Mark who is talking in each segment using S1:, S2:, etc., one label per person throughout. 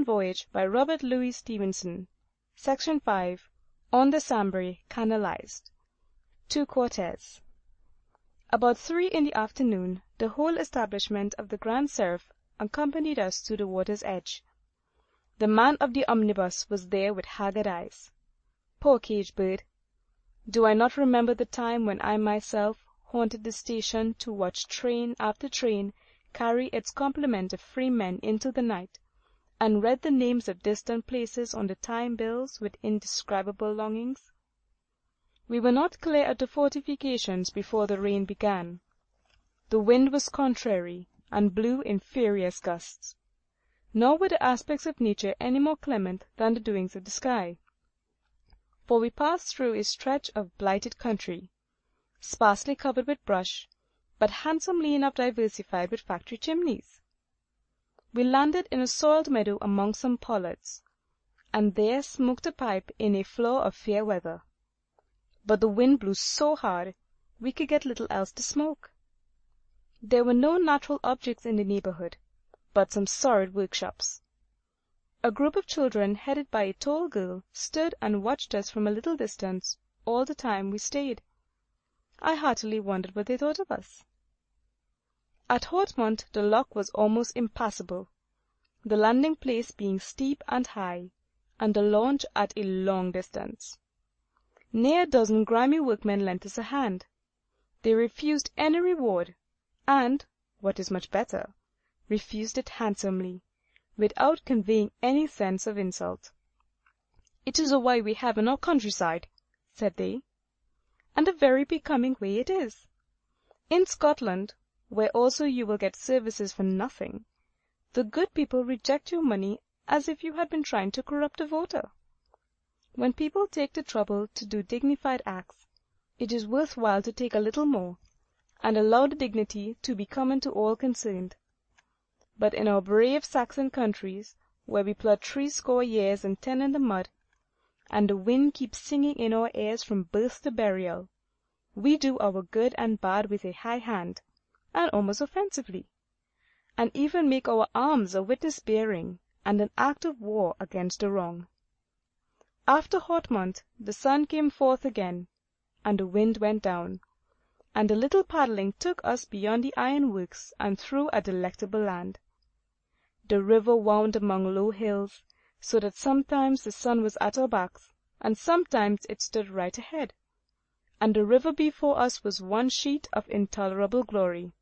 S1: Voyage by Robert Louis Stevenson. Section 5. On the Sambre Canalized. 2 quartets. About 3 in the afternoon, the whole establishment of the Grand Cerf accompanied us to the water's edge. The man of the omnibus was there with haggard eyes. Poor caged bird! Do I not remember the time when I myself haunted the station to watch train after train carry its complement of free men into the night, and read the names of distant places on the time bills with indescribable longings? We were not clear of the fortifications before the rain began. The wind was contrary, and blew in furious gusts. Nor were the aspects of nature any more clement than the doings of the sky. For we passed through a stretch of blighted country, sparsely covered with brush, but handsomely enough diversified with factory chimneys. We landed in a soiled meadow among some pollards, and there smoked a pipe in a flaw of fair weather. But the wind blew so hard we could get little else to smoke. There were no natural objects in the neighborhood, but some sordid workshops. A group of children, headed by a tall girl, stood and watched us from a little distance all the time we stayed. I heartily wondered what they thought of us. At Hautmont the lock was almost impassable, the landing place being steep and high, and the launch at a long distance. Near a dozen grimy workmen lent us a hand. They refused any reward, and, what is much better, refused it handsomely, without conveying any sense of insult. "It is a way we have in our countryside," said they, "and a very becoming way it is. In Scotland, where also you will get services for nothing, the good people reject your money as if you had been trying to corrupt a voter. When people take the trouble to do dignified acts, it is worth while to take a little more, and allow the dignity to be common to all concerned. But in our brave Saxon countries, where we plod 60 years and 10 in the mud, and the wind keeps singing in our ears from birth to burial, we do our good and bad with a high hand, and almost offensively, and even make our arms a witness-bearing and an act of war against the wrong. After Hautmont the sun came forth again, and the wind went down, and the little paddling took us beyond the ironworks and through a delectable land. The river wound among low hills, so that sometimes the sun was at our backs, and sometimes it stood right ahead, and the river before us was one sheet of intolerable glory.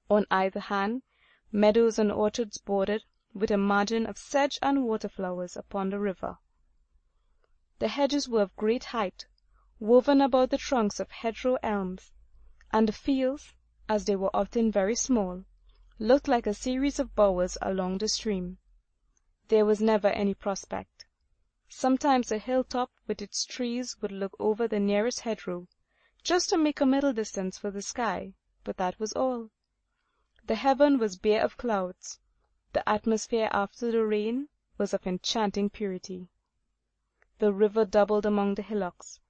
S1: On either hand, meadows and orchards bordered, with a margin of sedge and water-flowers upon the river. The hedges were of great height, woven about the trunks of hedgerow elms, and the fields, as they were often very small, looked like a series of bowers along the stream. There was never any prospect. Sometimes a hilltop with its trees would look over the nearest hedgerow, just to make a middle distance for the sky, but that was all. The heaven was bare of clouds. The atmosphere after the rain was of enchanting purity. The river doubled among the hillocks,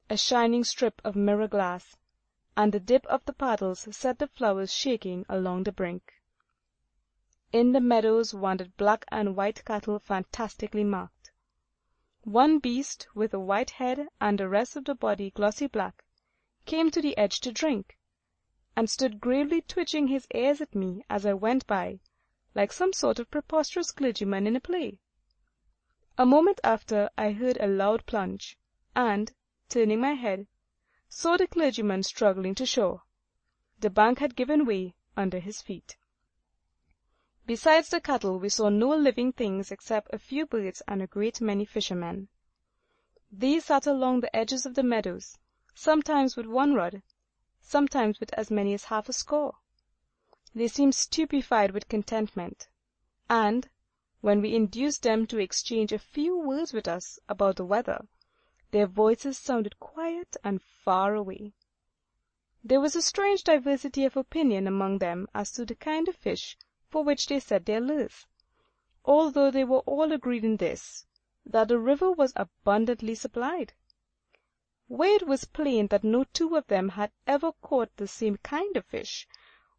S1: a shining strip of mirror glass, and the dip of the paddles set the flowers shaking along the brink. In the meadows wandered black and white cattle fantastically marked. One beast, with a white head and the rest of the body glossy black, came to the edge to drink, and stood gravely twitching his ears at me as I went by, like some sort of preposterous clergyman in a play. A moment after I heard a loud plunge, and, turning my head, saw the clergyman struggling to shore. The bank had given way under his feet. Besides the cattle we saw no living things except a few birds and a great many fishermen. These sat along the edges of the meadows, sometimes with 1 rod, sometimes with as many as half a score. They seemed stupefied with contentment, and, when we induced them to exchange a few words with us about the weather, their voices sounded quiet and far away. There was a strange diversity of opinion among them as to the kind of fish for which they set their lures, although they were all agreed in this, that the river was abundantly supplied. Where it was plain that no 2 of them had ever caught the same kind of fish,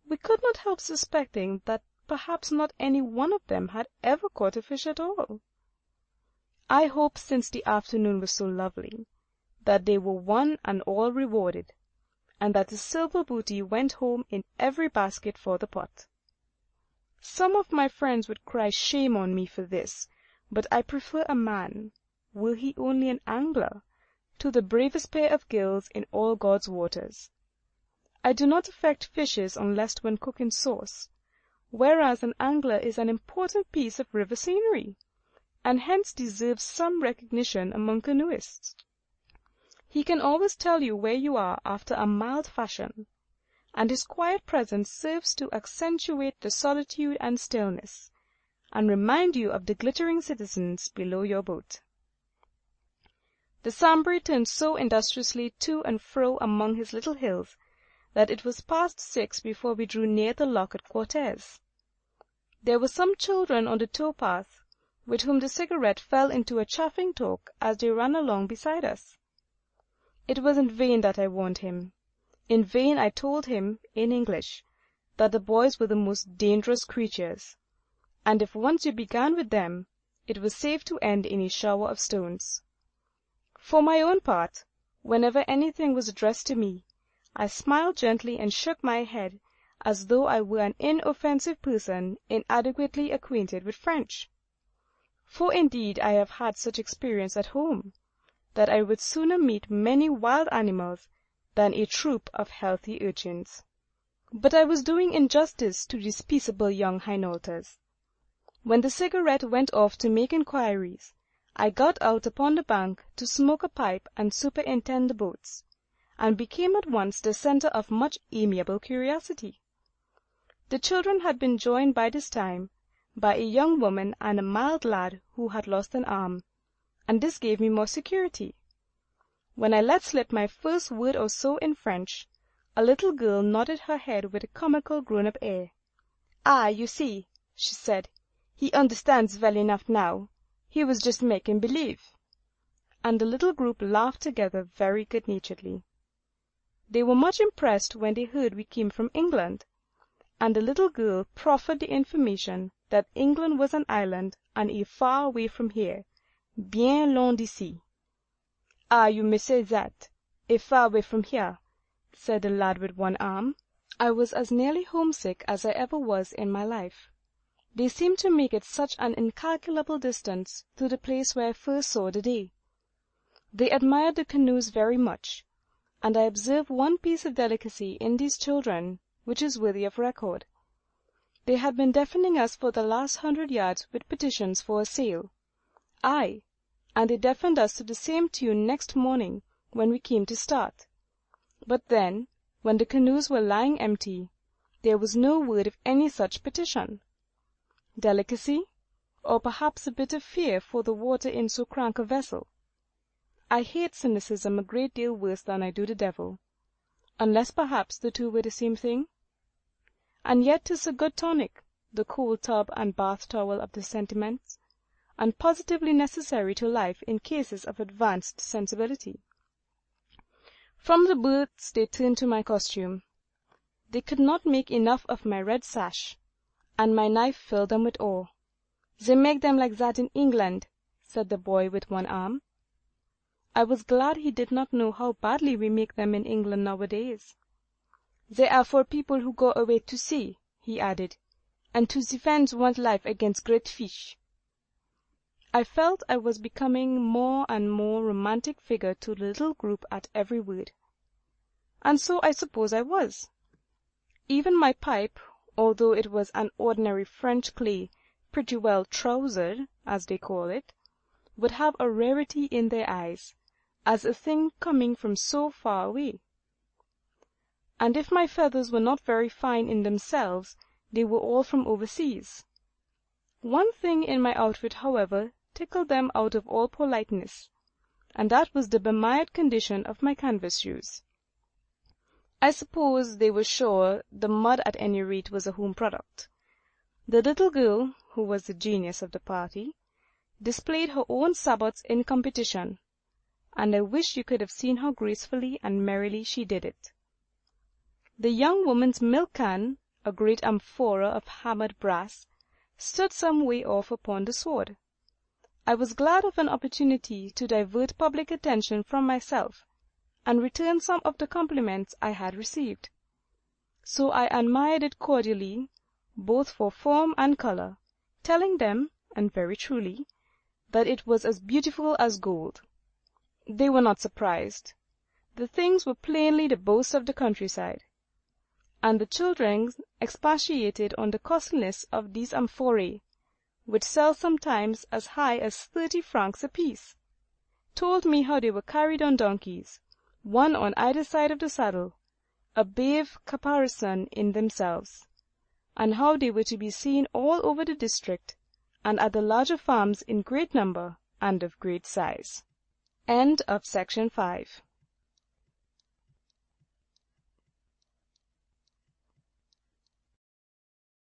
S1: we could not help suspecting that perhaps not any one of them had ever caught a fish at all. I hope, since the afternoon was so lovely, that they were one and all rewarded, and that the silver booty went home in every basket for the pot. Some of my friends would cry shame on me for this, but I prefer a man, were he only an angler, to the bravest pair of gills in all God's waters. I do not affect fishes unless when cooked in sauce, whereas an angler is an important piece of river scenery, and hence deserves some recognition among canoeists. He can always tell you where you are after a mild fashion, and his quiet presence serves to accentuate the solitude and stillness, and remind you of the glittering citizens below your boat. The Sambre turned so industriously to and fro among his little hills that it was past 6 before we drew near the lock at Cortez. There were some children on the towpath, with whom the cigarette fell into a chaffing talk as they ran along beside us. It was in vain that I warned him. In vain I told him, in English, that the boys were the most dangerous creatures, and if once you began with them, it was safe to end in a shower of stones. For my own part, whenever anything was addressed to me, I smiled gently and shook my head as though I were an inoffensive person inadequately acquainted with French. For indeed I have had such experience at home, that I would sooner meet many wild animals than a troop of healthy urchins. But I was doing injustice to these peaceable young Hainaulters. When the cigarette went off to make inquiries, I got out upon the bank to smoke a pipe and superintend the boats, and became at once the centre of much amiable curiosity. The children had been joined by this time by a young woman and a mild lad who had lost an arm, and this gave me more security. When I let slip my first word or so in French, a little girl nodded her head with a comical grown-up air. "Ah, you see," she said, "he understands well enough now. He was just making believe." And the little group laughed together very good-naturedly. They were much impressed when they heard we came from England, and the little girl proffered the information that England was an island and a far away from here, bien loin d'ici. "Ah, you may say that, a far away from here," said the lad with one arm. I was as nearly homesick as I ever was in my life. They seemed to make it such an incalculable distance to the place where I first saw the day. They admired the canoes very much, and I observed one piece of delicacy in these children which is worthy of record. They had been deafening us for the last 100 yards with petitions for a sail. Aye, and they deafened us to the same tune next morning when we came to start. But then, when the canoes were lying empty, there was no word of any such petition. Delicacy, or perhaps a bit of fear for the water in so crank a vessel. I hate cynicism a great deal worse than I do the devil, unless perhaps the two were the same thing. And yet 'tis a good tonic, the cold tub and bath towel of the sentiments, and positively necessary to life in cases of advanced sensibility. From the boats they turned to my costume. They could not make enough of my red sash, and my knife filled them with awe. "They make them like that in England," said the boy with one arm. I was glad he did not know how badly we make them in England nowadays. "They are for people who go away to sea," he added, "and to defend one's life against great fish." I felt I was becoming more and more romantic figure to the little group at every word. And so I suppose I was. Even my pipe, although it was an ordinary French clay, pretty well trousered, as they call it, would have a rarity in their eyes, as a thing coming from so far away. And if my feathers were not very fine in themselves, they were all from overseas. One thing in my outfit, however, tickled them out of all politeness, and that was the bemired condition of my canvas shoes. I suppose they were sure the mud at any rate was a home product. The little girl, who was the genius of the party, displayed her own sabots in competition, and I wish you could have seen how gracefully and merrily she did it. The young woman's milk can a great amphora of hammered brass, stood some way off upon the sward. I was glad of an opportunity to divert public attention from myself, and return some of the compliments I had received. So I admired it cordially, both for form and colour, telling them, and very truly, that it was as beautiful as gold. They were not surprised. The things were plainly the boast of the countryside, and the children expatiated on the costliness of these amphorae, which sell sometimes as high as 30 francs apiece, told me how they were carried on donkeys, one on either side of the saddle, a brave caparison in themselves, and how they were to be seen all over the district, and at the larger farms in great number and of great size. End of section 5.